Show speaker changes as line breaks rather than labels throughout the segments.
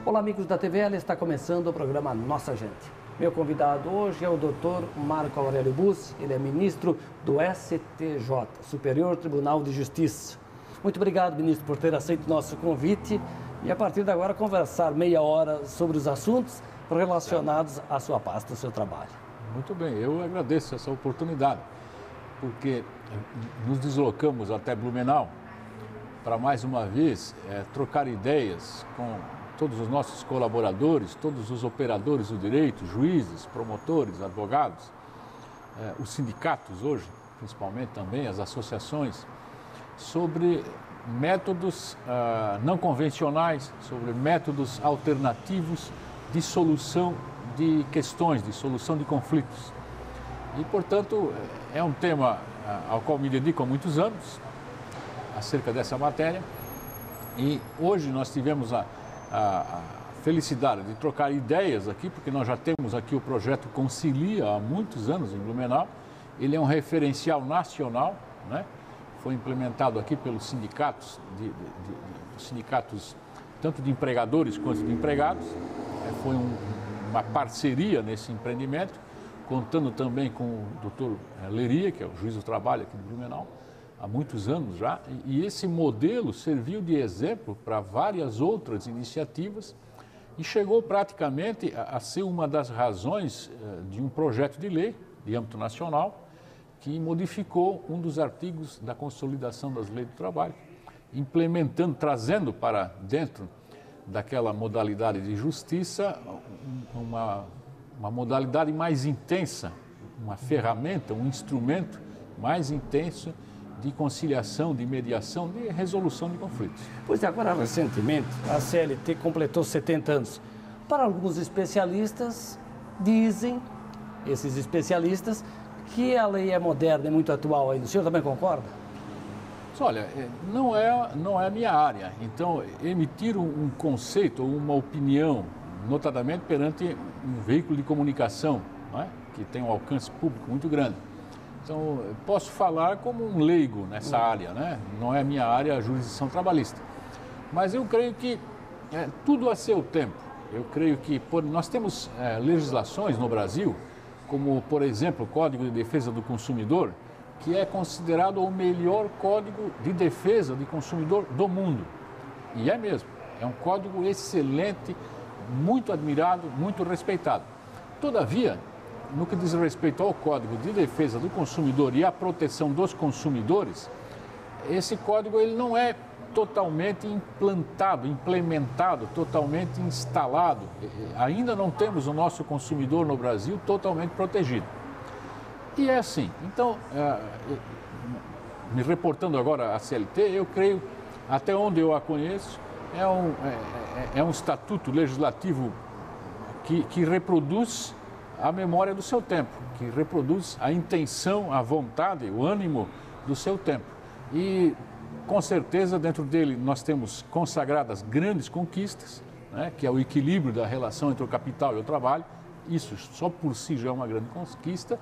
Olá, amigos da TVL, está começando o programa Nossa Gente. Meu convidado hoje é o Dr. Marco Aurélio Bussi, ele é ministro do STJ, Superior Tribunal de Justiça. Muito obrigado, ministro, por ter aceito nosso convite e a partir de agora conversar meia hora sobre os assuntos relacionados à sua pasta, ao seu trabalho.
Muito bem, eu agradeço essa oportunidade, porque nos deslocamos até Blumenau para mais uma vez trocar ideias com todos os nossos colaboradores, todos os operadores do direito, juízes, promotores, advogados, os sindicatos hoje, principalmente também, as associações, sobre métodos não convencionais, sobre métodos alternativos de solução de questões, de solução de conflitos. E, portanto, é um tema ao qual me dedico há muitos anos, acerca dessa matéria, e hoje nós tivemos a felicidade de trocar ideias aqui, porque nós já temos aqui o projeto Concilia há muitos anos em Blumenau. Ele é um referencial nacional, né? Foi implementado aqui pelos sindicatos, sindicatos tanto de empregadores quanto de empregados. Foi uma parceria nesse empreendimento, contando também com o doutor Leria, que é o juiz do trabalho aqui de Blumenau, há muitos anos já, e esse modelo serviu de exemplo para várias outras iniciativas e chegou praticamente a ser uma das razões de um projeto de lei de âmbito nacional que modificou um dos artigos da consolidação das leis do trabalho, implementando, trazendo para dentro daquela modalidade de justiça uma modalidade mais intensa, uma ferramenta, um instrumento mais intenso de conciliação, de mediação, de resolução de conflitos.
Pois é, agora recentemente a CLT completou 70 anos. Para alguns especialistas, dizem, esses especialistas, que a lei é moderna e muito atual ainda. O senhor também concorda?
Olha, não é a minha área. Então, emitir um conceito ou uma opinião, notadamente perante um veículo de comunicação, não é? Que tem um alcance público muito grande. Então, posso falar como um leigo nessa área, né? Não é a minha área a jurisdição trabalhista. Mas eu creio que tudo a seu tempo. Eu creio que nós temos legislações no Brasil, como, por exemplo, o Código de Defesa do Consumidor, que é considerado o melhor código de defesa do consumidor do mundo. E é mesmo. É um código excelente, muito admirado, muito respeitado. Todavia, no que diz respeito ao Código de Defesa do Consumidor e à proteção dos consumidores, esse código ele não é totalmente implantado, implementado, totalmente instalado. Ainda não temos o nosso consumidor no Brasil totalmente protegido. E é assim. Então, me reportando agora à CLT, eu creio, até onde eu a conheço, é um estatuto legislativo que reproduz a memória do seu tempo, que reproduz a intenção, a vontade, o ânimo do seu tempo. E, com certeza, dentro dele nós temos consagradas grandes conquistas, né, que é o equilíbrio da relação entre o capital e o trabalho. Isso só por si já é uma grande conquista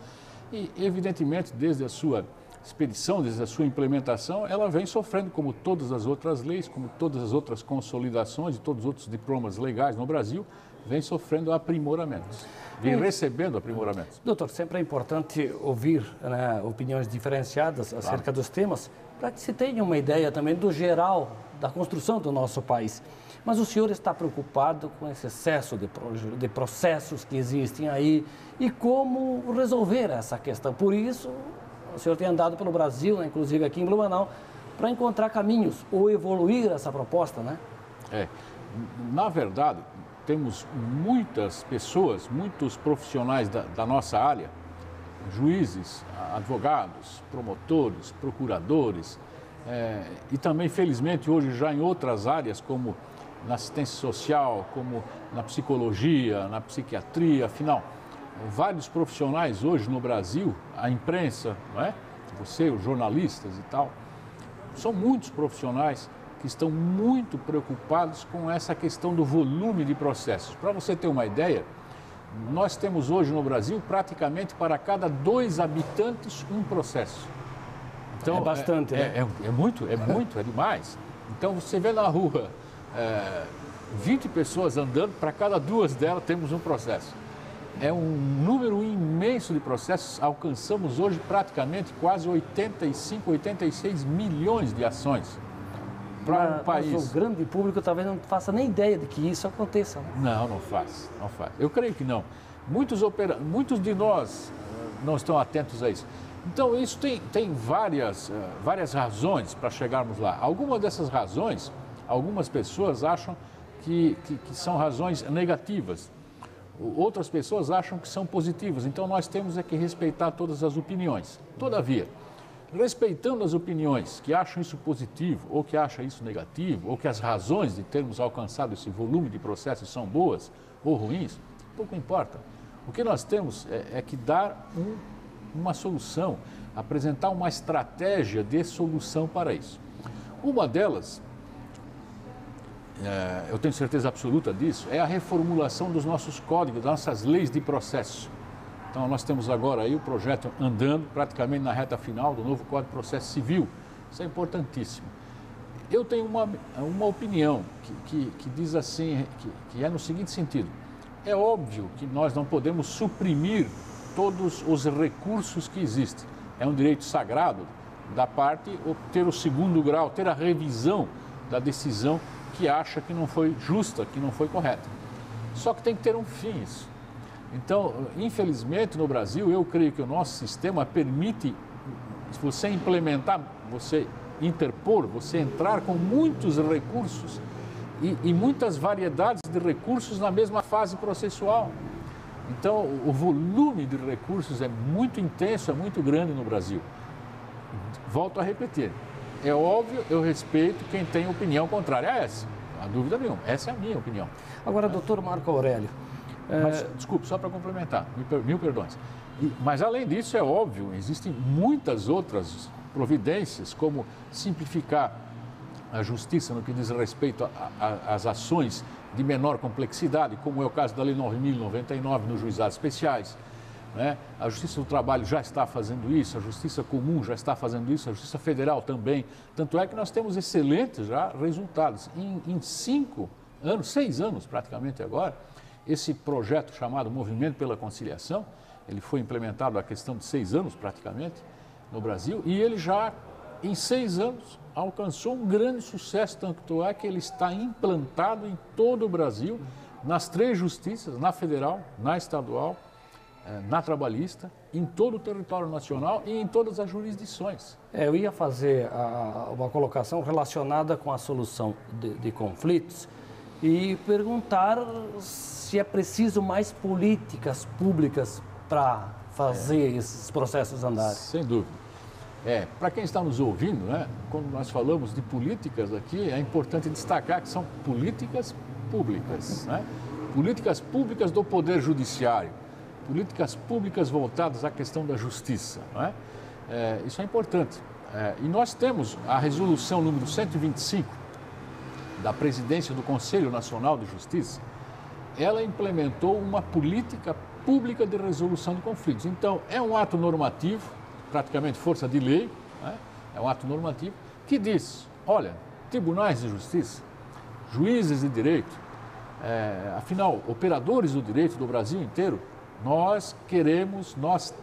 e, evidentemente, desde a sua expedição, desde a sua implementação, ela vem sofrendo, como todas as outras leis, como todas as outras consolidações e todos os outros diplomas legais no Brasil, vem sofrendo aprimoramentos, vem recebendo aprimoramentos.
Doutor, sempre é importante ouvir, né, opiniões diferenciadas acerca dos temas, para que se tenha uma ideia também do geral da construção do nosso país. Mas o senhor está preocupado com esse excesso de processos que existem aí e como resolver essa questão. Por isso, o senhor tem andado pelo Brasil, né, inclusive aqui em Blumenau, para encontrar caminhos ou evoluir essa proposta, né?
Na verdade, temos muitas pessoas, muitos profissionais da nossa área, juízes, advogados, promotores, procuradores, e também, felizmente, hoje já em outras áreas, como na assistência social, como na psicologia, na psiquiatria, afinal, vários profissionais hoje no Brasil, a imprensa, não é? Você, os jornalistas e tal, são muitos profissionais que estão muito preocupados com essa questão do volume de processos. Para você ter uma ideia, nós temos hoje no Brasil praticamente para cada 2 habitantes um processo. Então,
é bastante, né?
É muito, é demais. Então, você vê na rua 20 pessoas andando, para cada 2 delas temos um processo. É um número imenso de processos, alcançamos hoje praticamente quase 85, 86 milhões de ações para um país.
Mas o grande público talvez não faça nem ideia de que isso aconteça. Né?
Não faz. Eu creio que não. Muitos de nós não estão atentos a isso. Então, isso tem várias razões para chegarmos lá. Algumas dessas razões, algumas pessoas acham que são razões negativas. Outras pessoas acham que são positivas. Então, nós temos que respeitar todas as opiniões. Todavia, respeitando as opiniões que acham isso positivo ou que acham isso negativo, ou que as razões de termos alcançado esse volume de processos são boas ou ruins, pouco importa. O que nós temos é que dar uma solução, apresentar uma estratégia de solução para isso. Uma delas, eu tenho certeza absoluta disso, é a reformulação dos nossos códigos, das nossas leis de processo. Então, nós temos agora aí o projeto andando praticamente na reta final do novo Código de Processo Civil. Isso é importantíssimo. Eu tenho uma opinião que diz assim, que é no seguinte sentido. É óbvio que nós não podemos suprimir todos os recursos que existem. É um direito sagrado da parte ter o segundo grau, ter a revisão da decisão que acha que não foi justa, que não foi correta. Só que tem que ter um fim isso. Então, infelizmente, no Brasil, eu creio que o nosso sistema permite, se você implementar, você interpor, você entrar com muitos recursos e muitas variedades de recursos na mesma fase processual. Então, o volume de recursos é muito intenso, é muito grande no Brasil. Volto a repetir, é óbvio, eu respeito quem tem opinião contrária a essa, não há dúvida nenhuma, essa é a minha opinião.
Agora, doutor Marco Aurélio...
Mas, desculpe, só para complementar, mil perdões. Mas, além disso, é óbvio, existem muitas outras providências, como simplificar a justiça no que diz respeito às ações de menor complexidade, como é o caso da Lei 9.099 nos juizados especiais. Né? A Justiça do Trabalho já está fazendo isso, a Justiça Comum já está fazendo isso, a Justiça Federal também. Tanto é que nós temos excelentes já resultados. Em 5 anos, 6 anos praticamente agora, esse projeto chamado Movimento pela Conciliação, ele foi implementado há questão de 6 anos praticamente no Brasil e ele já, em 6 anos, alcançou um grande sucesso, tanto é que ele está implantado em todo o Brasil, nas 3 justiças, na federal, na estadual, na trabalhista, em todo o território nacional e em todas as jurisdições.
Eu ia fazer uma colocação relacionada com a solução de conflitos e perguntar se é preciso mais políticas públicas para fazer esses processos andarem.
Sem dúvida. Para quem está nos ouvindo, né, quando nós falamos de políticas aqui, é importante destacar que são políticas públicas, né? Políticas públicas do Poder Judiciário, políticas públicas voltadas à questão da justiça. Né? Isso é importante. E nós temos a resolução número 125 da Presidência do Conselho Nacional de Justiça, ela implementou uma política pública de resolução de conflitos. Então, é um ato normativo, praticamente força de lei, né? É um ato normativo, que diz, olha, tribunais de justiça, juízes de direito, afinal, operadores do direito do Brasil inteiro, nós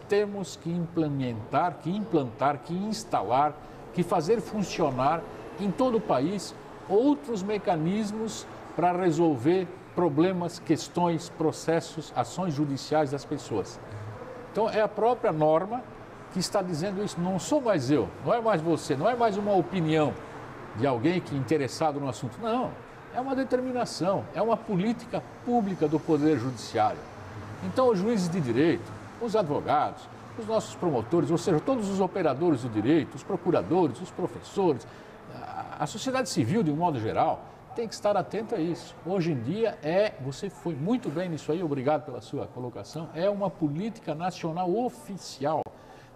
temos que implementar, que instalar, que fazer funcionar em todo o país outros mecanismos para resolver problemas, questões, processos, ações judiciais das pessoas. Então, é a própria norma que está dizendo isso. Não sou mais eu, não é mais você, não é mais uma opinião de alguém que é interessado no assunto. Não, é uma determinação, é uma política pública do Poder Judiciário. Então, os juízes de direito, os advogados, os nossos promotores, ou seja, todos os operadores do direito, os procuradores, os professores, a sociedade civil, de um modo geral, tem que estar atenta a isso. Hoje em dia, você foi muito bem nisso aí, obrigado pela sua colocação, é uma política nacional oficial.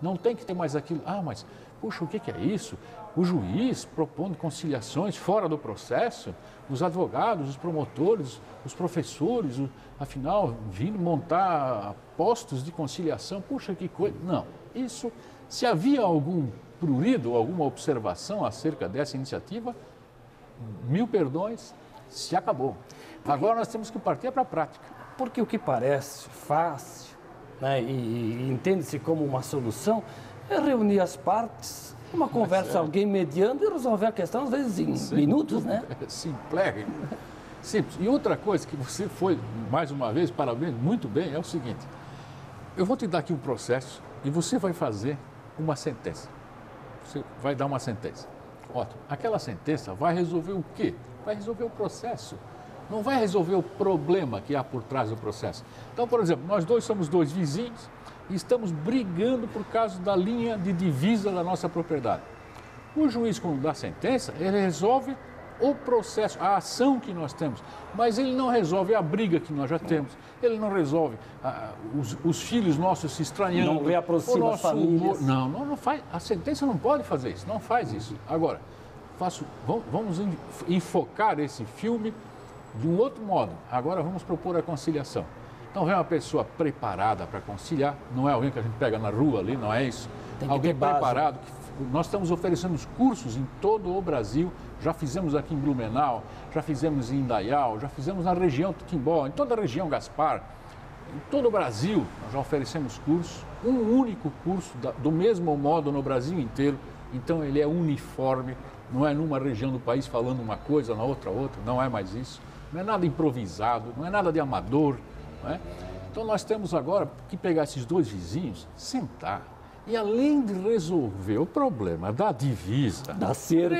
Não tem que ter mais aquilo, mas, puxa, o que é isso? O juiz propondo conciliações fora do processo, os advogados, os promotores, os professores, afinal, vindo montar postos de conciliação, puxa, que coisa. Não, isso, se havia algum prurido, alguma observação acerca dessa iniciativa, mil perdões, se acabou. Agora nós temos que partir para a prática.
Porque o que parece fácil, né, e entende-se como uma solução, é reunir as partes, uma conversa, alguém mediando e resolver a questão, às vezes em minutos, né?
Simplérrimo. Simples. E outra coisa que você foi, mais uma vez, parabéns, muito bem, é o seguinte. Eu vou te dar aqui um processo e você vai fazer uma sentença. Você vai dar uma sentença. Ótimo. Aquela sentença vai resolver o quê? Vai resolver o processo. Não vai resolver o problema que há por trás do processo. Então, por exemplo, nós dois somos dois vizinhos e estamos brigando por causa da linha de divisa da nossa propriedade. O juiz, quando dá a sentença, ele resolve o processo, a ação que nós temos, mas ele não resolve a briga que nós já temos, ele não resolve os filhos nossos se estranhando,
não reaproxima as famílias.
Não faz, a sentença não pode fazer isso, não faz isso. Agora, vamos enfocar esse filme de um outro modo. Agora vamos propor a conciliação. Então vem uma pessoa preparada para conciliar, não é alguém que a gente pega na rua ali, não é isso. Alguém preparado. Nós estamos oferecendo cursos em todo o Brasil, já fizemos aqui em Blumenau, já fizemos em Indaial, já fizemos na região Timbó, em toda a região Gaspar, em todo o Brasil nós já oferecemos cursos, um único curso do mesmo modo no Brasil inteiro, então ele é uniforme, não é numa região do país falando uma coisa, na outra, não é mais isso, não é nada improvisado, não é nada de amador, não é? Então nós temos agora que pegar esses dois vizinhos, sentar, e além de resolver o problema da divisa,
da cerca,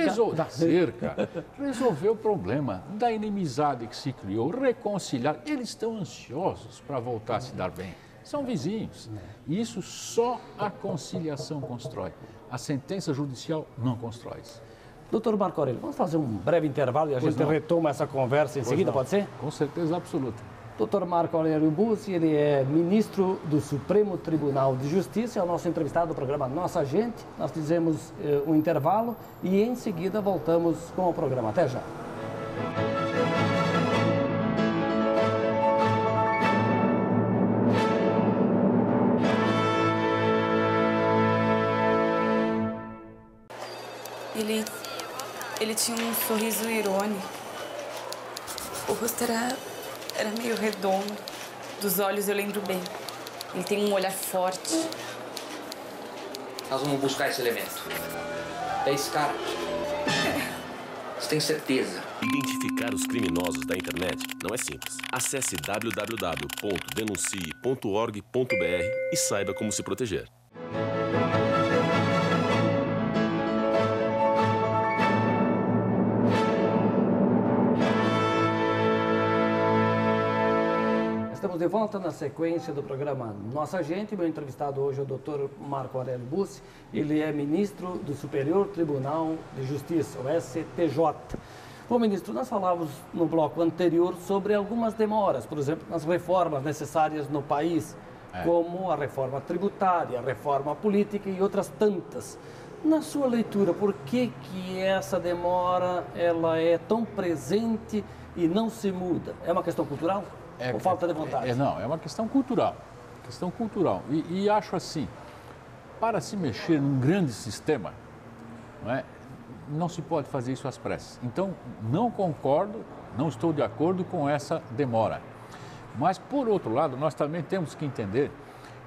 resolver o problema da inimizade que se criou, reconciliar. Eles estão ansiosos para voltar a se dar bem. São vizinhos. E isso só a conciliação constrói. A sentença judicial não constrói isso.
Doutor Marco Aurélio, vamos fazer um breve intervalo e a gente retoma essa conversa em seguida, pode ser?
Com certeza absoluta.
Dr. Marco Aurélio Bussi, ele é ministro do Supremo Tribunal de Justiça, é o nosso entrevistado do programa Nossa Gente. Nós fizemos um intervalo e em seguida voltamos com o programa. Até já.
Ele tinha um sorriso irônico. O rosto era meio redondo. Dos olhos eu lembro bem. Ele tem um olhar forte.
Nós vamos buscar esse elemento. É esse cara. Você tem certeza?
Identificar os criminosos da internet não é simples. Acesse www.denuncie.org.br e saiba como se proteger.
Estamos de volta na sequência do programa Nossa Gente. Meu entrevistado hoje é o Dr. Marco Aurélio Bussi. Ele é ministro do Superior Tribunal de Justiça, o STJ. Bom, ministro, nós falávamos no bloco anterior sobre algumas demoras, por exemplo, nas reformas necessárias no país, como a reforma tributária, a reforma política e outras tantas. Na sua leitura, por que essa demora ela é tão presente e não se muda? É uma questão cultural? Ou falta de vontade?
Não, é uma questão cultural. E acho assim, para se mexer num grande sistema, não se pode fazer isso às pressas. Então, não estou de acordo com essa demora. Mas, por outro lado, nós também temos que entender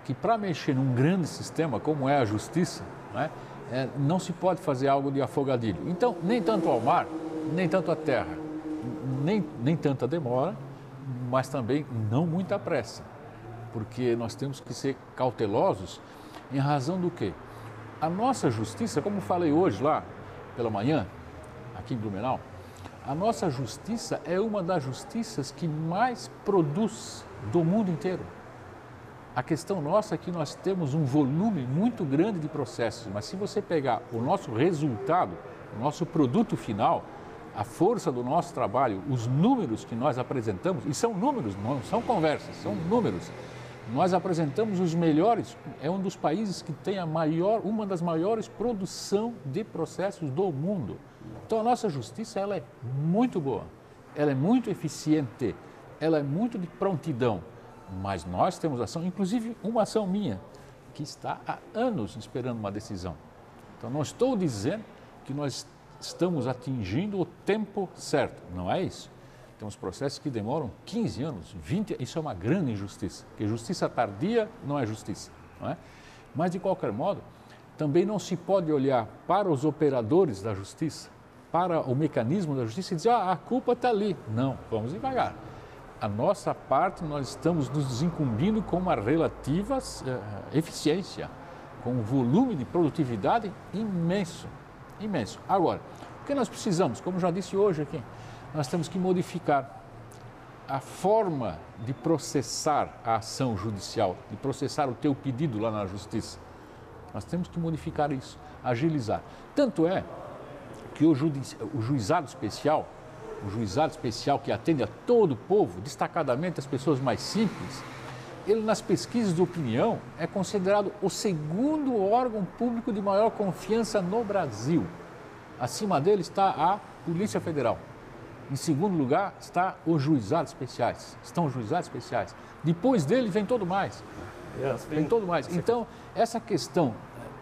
que para mexer num grande sistema, como é a justiça, não se pode fazer algo de afogadilho. Então, nem tanto ao mar, nem tanto à terra, nem tanta demora, mas também não muita pressa, porque nós temos que ser cautelosos em razão do quê? A nossa justiça, como falei hoje lá pela manhã, aqui em Blumenau, a nossa justiça é uma das justiças que mais produz do mundo inteiro. A questão nossa é que nós temos um volume muito grande de processos, mas se você pegar o nosso resultado, o nosso produto final, a força do nosso trabalho, os números que nós apresentamos, e são números, não são conversas, são números. Nós apresentamos os melhores, é um dos países que tem uma das maiores produção de processos do mundo. Então a nossa justiça ela é muito boa, ela é muito eficiente, ela é muito de prontidão, mas nós temos ação, inclusive uma ação minha, que está há anos esperando uma decisão. Então não estou dizendo que nós estamos atingindo o tempo certo, não é isso. Temos processos que demoram 15 anos, 20 anos. Isso é uma grande injustiça, porque justiça tardia não é justiça. Não é? Mas, de qualquer modo, também não se pode olhar para os operadores da justiça, para o mecanismo da justiça e dizer, a culpa está ali. Não, vamos devagar. A nossa parte, nós estamos nos desincumbindo com uma relativa eficiência, com um volume de produtividade imenso, imenso. Agora, o que nós precisamos? Como já disse hoje aqui, nós temos que modificar a forma de processar a ação judicial, de processar o teu pedido lá na justiça. Nós temos que modificar isso, agilizar. Tanto é que o juizado especial que atende a todo o povo, destacadamente as pessoas mais simples, ele nas pesquisas de opinião é considerado o segundo órgão público de maior confiança no Brasil. Acima dele está a Polícia Federal. Em segundo lugar está os juizados especiais. Estão os juizados especiais. Depois dele vem todo mais. Vem todo mais. Então, essa questão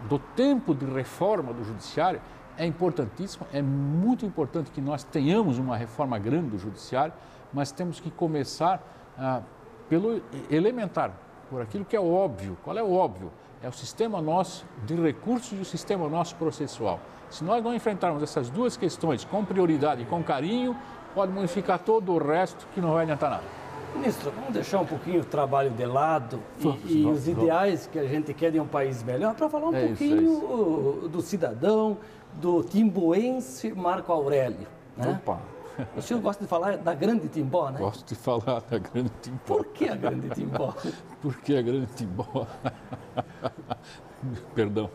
do tempo de reforma do judiciário é importantíssima, é muito importante que nós tenhamos uma reforma grande do judiciário, mas temos que começar pelo elementar, por aquilo que é óbvio. Qual é o óbvio? É o sistema nosso de recursos e o sistema nosso processual. Se nós não enfrentarmos essas duas questões com prioridade e com carinho, pode modificar todo o resto que não vai adiantar nada.
Ministro, vamos deixar um pouquinho o trabalho de lado e os ideais que a gente quer de um país melhor para falar um pouquinho do cidadão, do timboense Marco Aurélio. Né?
Opa!
O senhor gosta de falar da Grande Timbó, né?
Gosto de falar da Grande Timbó.
Por que a Grande Timbó?
Por que a Grande Timbó? Perdão.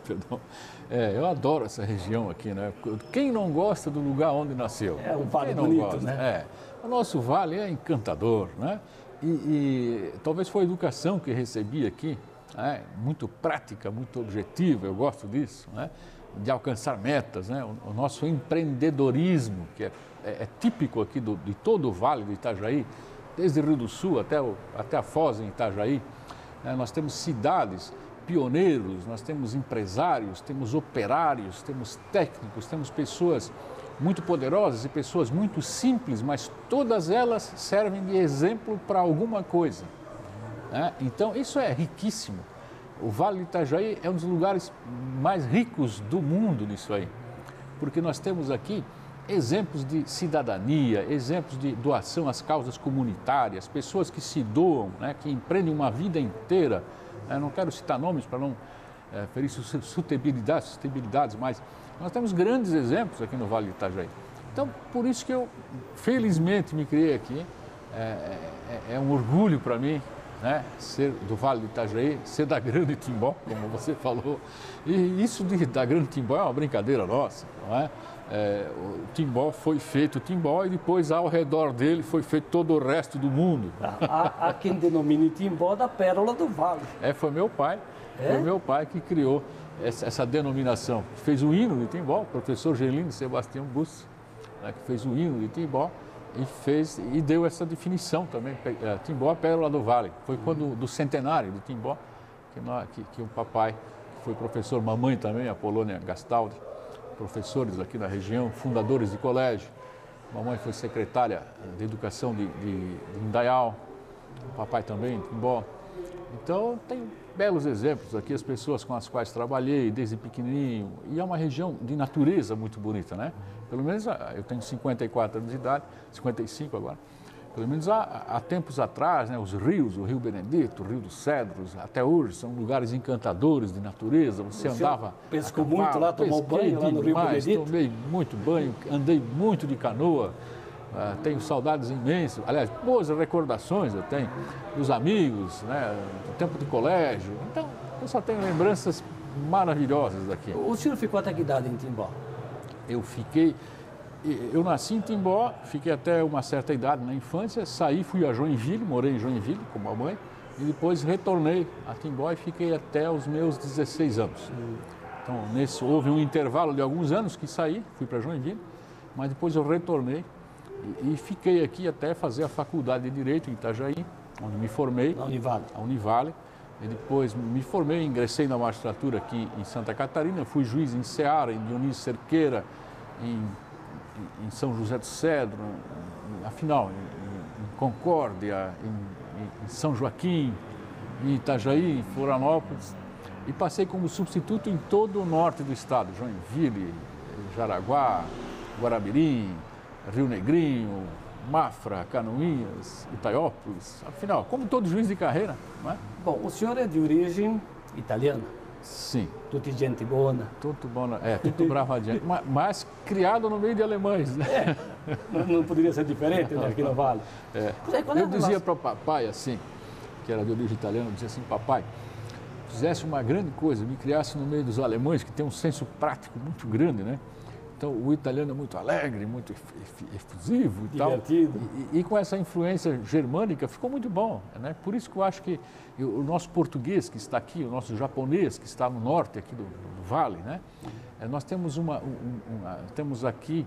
Eu adoro essa região aqui, né? Quem não gosta do lugar onde nasceu?
É um vale bonito, né?
O nosso vale é encantador, né? E talvez foi a educação que recebi aqui, né? Muito prática, muito objetiva, eu gosto disso, né? De alcançar metas, né? O nosso empreendedorismo, que é típico aqui de todo o Vale do Itajaí, desde Rio do Sul até a Foz em Itajaí. Nós temos cidades pioneiros, nós temos empresários, temos operários, temos técnicos, temos pessoas muito poderosas e pessoas muito simples, mas todas elas servem de exemplo para alguma coisa. Né? Então, isso é riquíssimo. O Vale do Itajaí é um dos lugares mais ricos do mundo nisso aí, porque nós temos aqui exemplos de cidadania, exemplos de doação às causas comunitárias, pessoas que se doam, né, que empreendem uma vida inteira. Não quero citar nomes para não ferir suscetibilidades, mas nós temos grandes exemplos aqui no Vale do Itajaí. Então, por isso que eu, felizmente, me criei aqui. É um orgulho para mim, né, ser do Vale do Itajaí, ser da Grande Timbó, como você falou. E isso da Grande Timbó é uma brincadeira nossa, não é? O Timbó foi feito Timbó e depois ao redor dele foi feito todo o resto do mundo.
Há quem denomine Timbó da Pérola do Vale.
Foi meu pai. Foi meu pai que criou essa denominação. Fez o hino de Timbó, o professor Gelino Sebastião Bussi, né, que fez o hino de Timbó e deu essa definição também. Timbó, Pérola do Vale. Foi quando do centenário de Timbó que o papai, que foi professor, mamãe também, a Polônia Gastaldi, professores aqui na região, fundadores de colégio. Mamãe foi secretária de educação de Indaial, o papai também, em Timbó. Então, tem belos exemplos aqui, as pessoas com as quais trabalhei desde pequenininho. E é uma região de natureza muito bonita, né? Pelo menos, eu tenho 54 anos de idade, 55 agora. Pelo menos há tempos atrás, né, os rios, o Rio Benedito, o Rio dos Cedros, até hoje são lugares encantadores de natureza. Você andava...
Pescou muito lá, tomou banho lá no Rio Benedito?
Tomei muito banho, andei muito de canoa, tenho saudades imensas. Aliás, boas recordações eu tenho dos amigos, né, do tempo de colégio. Então, eu só tenho lembranças maravilhosas daqui.
O senhor ficou até que idade em Timbó?
Eu nasci em Timbó, fiquei até uma certa idade na infância, saí, fui a Joinville, morei em Joinville com a mãe, e depois retornei a Timbó e fiquei até os meus 16 anos. Então, houve um intervalo de alguns anos que saí, fui para Joinville, mas depois eu retornei e fiquei aqui até fazer a faculdade de Direito em Itajaí, onde me formei.
Na Univale.
A Univale. E depois me formei, ingressei na magistratura aqui em Santa Catarina, fui juiz em Ceará, em Dionísio Cerqueira, em em São José do Cedro, afinal, em Concórdia, em São Joaquim, em Itajaí, em Florianópolis, e passei como substituto em todo o norte do estado, Joinville, Jaraguá, Guaramirim, Rio Negrinho, Mafra, Canoinhas, Itaiópolis, afinal, como todo juiz de carreira, não é?
Bom, o senhor é de origem italiana.
Sim.
Tutti gente buona.
Tudo bom, tudo brava gente, mas criado no meio de alemães, né?
Não poderia ser diferente, né, aqui no Vale.
Eu dizia para o papai assim, que era de origem italiana, eu dizia assim, papai, fizesse uma grande coisa, me criasse no meio dos alemães, que tem um senso prático muito grande, né? Então, o italiano é muito alegre, muito efusivo e tal.
Divertido.
E com essa influência germânica ficou muito bom, né? Por isso que eu acho que o nosso português que está aqui, o nosso japonês que está no norte aqui do Vale, né? Nós temos temos aqui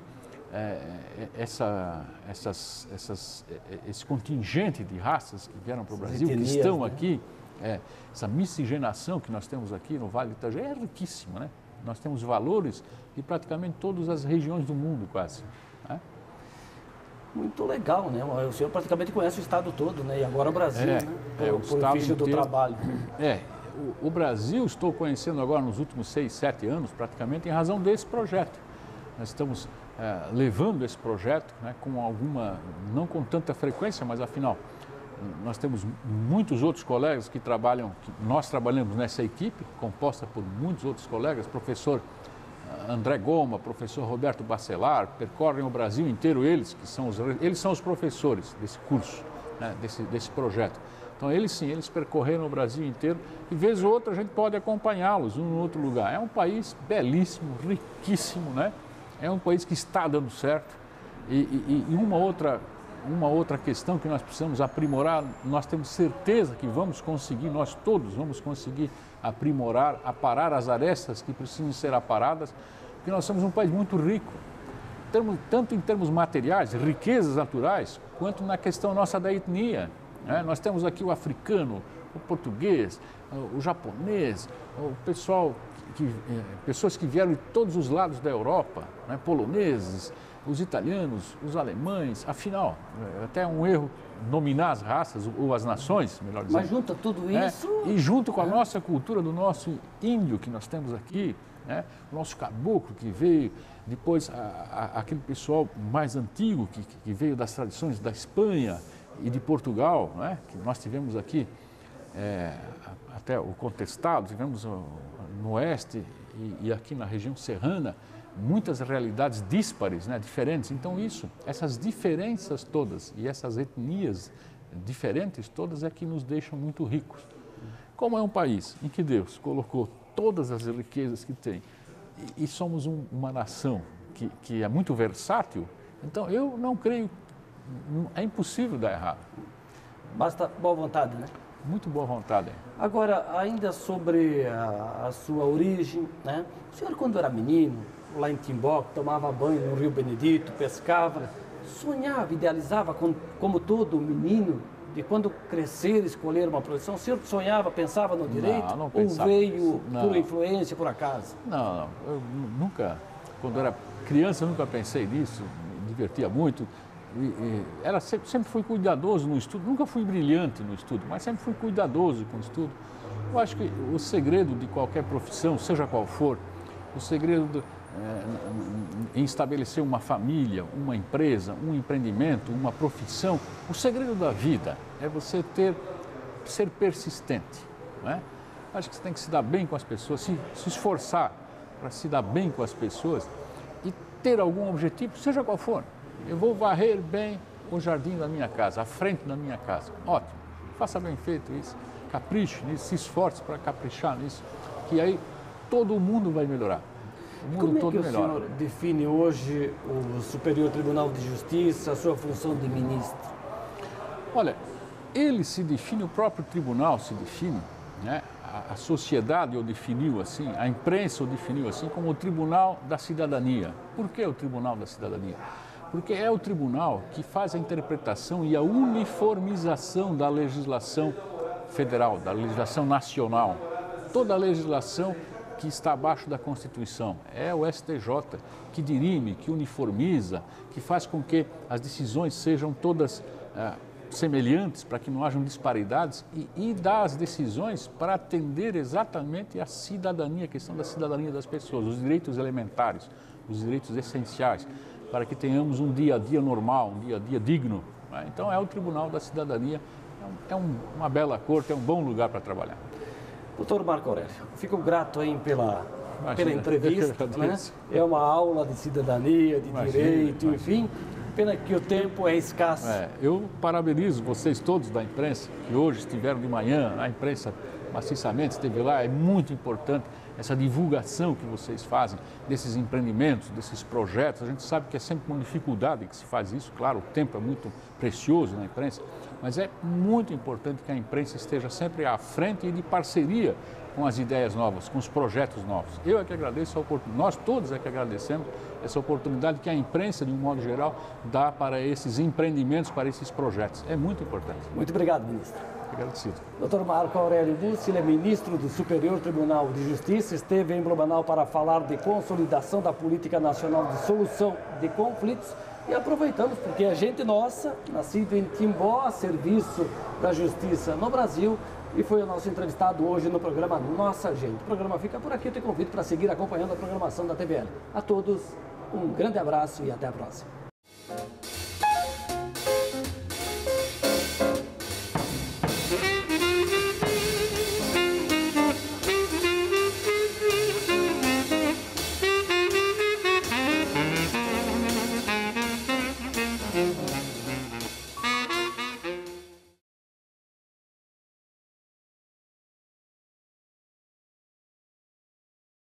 esse contingente de raças que vieram para o Brasil, que estão, né, aqui, essa miscigenação que nós temos aqui no Vale do Itajaí é riquíssima, né? Nós temos valores de praticamente todas as regiões do mundo, quase, né?
Muito legal, né? O senhor praticamente conhece o estado todo, né? E agora o Brasil, né? Por ofício do trabalho.
O Brasil estou conhecendo agora nos últimos 6, 7 anos, praticamente, em razão desse projeto. Nós estamos levando esse projeto, né, não com tanta frequência, mas afinal, nós temos muitos outros colegas nós trabalhamos nessa equipe, composta por muitos outros colegas, professor André Goma, professor Roberto Bacelar, percorrem o Brasil inteiro eles são os professores desse curso, né, desse projeto. Então eles percorreram o Brasil inteiro e vez ou outra a gente pode acompanhá-los em outro lugar. É um país belíssimo, riquíssimo, né? É um país que está dando certo e uma outra questão que nós precisamos aprimorar, nós temos certeza que nós todos vamos conseguir aprimorar, aparar as arestas que precisam ser aparadas, porque nós somos um país muito rico, tanto em termos materiais, riquezas naturais, quanto na questão nossa da etnia, né? Nós temos aqui o africano, o português, o japonês, o pessoas que vieram de todos os lados da Europa, né? Poloneses, os italianos, os alemães, afinal, até um erro nominar as raças ou as nações, melhor dizendo.
Mas junta tudo isso...
E junto com a nossa cultura do nosso índio que nós temos aqui, né? O nosso caboclo que veio, depois aquele pessoal mais antigo que veio das tradições da Espanha e de Portugal, né? Que nós tivemos aqui, até o Contestado, tivemos no oeste e aqui na região serrana, muitas realidades díspares, né, diferentes. Então essas diferenças todas e essas etnias diferentes todas é que nos deixam muito ricos. Como é um país em que Deus colocou todas as riquezas que tem e somos uma nação que é muito versátil, então eu não creio, é impossível dar errado.
Basta boa vontade, né?
Muito boa vontade.
Agora, ainda sobre a sua origem, né? O senhor, quando era menino, lá em Timbó, tomava banho no Rio Benedito, pescava, sonhava, idealizava como todo menino, de quando crescer, escolher uma profissão. O senhor sonhava, pensava no direito?
Não pensava.
Ou veio por influência, por acaso?
Não. Eu nunca, quando era criança, eu nunca pensei nisso, me divertia muito. Sempre fui cuidadoso no estudo, nunca fui brilhante no estudo, mas sempre fui cuidadoso com o estudo. Eu acho que o segredo de qualquer profissão, seja qual for, o segredo em estabelecer uma família, uma empresa, um empreendimento, uma profissão, o segredo da vida é você ser persistente, não é? Acho que você tem que se dar bem com as pessoas, se esforçar para se dar bem com as pessoas e ter algum objetivo, seja qual for. Eu vou varrer bem o jardim da minha casa, a frente da minha casa. Ótimo, faça bem feito isso, capriche nisso, se esforce para caprichar nisso, que aí todo mundo vai melhorar. O mundo todo melhora.
Como é que o senhor define hoje o Superior Tribunal de Justiça, a sua função de ministro?
Olha, ele se define, o próprio tribunal se define, né? A sociedade o definiu assim, a imprensa o definiu assim, como o Tribunal da Cidadania. Por que o Tribunal da Cidadania? Porque é o tribunal que faz a interpretação e a uniformização da legislação federal, da legislação nacional. Toda a legislação que está abaixo da Constituição. É o STJ que dirime, que uniformiza, que faz com que as decisões sejam todas semelhantes, para que não hajam disparidades e dá as decisões para atender exatamente a cidadania, a questão da cidadania das pessoas, os direitos elementares, os direitos essenciais, para que tenhamos um dia a dia normal, um dia a dia digno. Né? Então é o Tribunal da Cidadania, uma bela corte, é um bom lugar para trabalhar.
Doutor Marco Aurélio, fico grato aí pela entrevista, né? É uma aula de cidadania, de direito, enfim. Pena que o tempo é escasso.
Eu parabenizo vocês todos da imprensa, que hoje estiveram de manhã, a imprensa maciçamente esteve lá, é muito importante essa divulgação que vocês fazem desses empreendimentos, desses projetos. A gente sabe que é sempre uma dificuldade que se faz isso, claro, o tempo é muito precioso na imprensa, mas é muito importante que a imprensa esteja sempre à frente e de parceria com as ideias novas, com os projetos novos. Eu é que agradeço a oportunidade, nós todos é que agradecemos essa oportunidade que a imprensa, de um modo geral, dá para esses empreendimentos, para esses projetos. É muito importante.
Muito obrigado, ministro.
Agradecido.
Dr. Marco Aurélio Bussi, ele é ministro do Superior Tribunal de Justiça, esteve em Blumenau para falar de consolidação da política nacional de solução de conflitos e aproveitamos porque a gente nossa, nascido em Timbó, a serviço da justiça no Brasil, e foi o nosso entrevistado hoje no programa Nossa Gente. O programa fica por aqui, eu te convido para seguir acompanhando a programação da TVL. A todos, um grande abraço e até a próxima.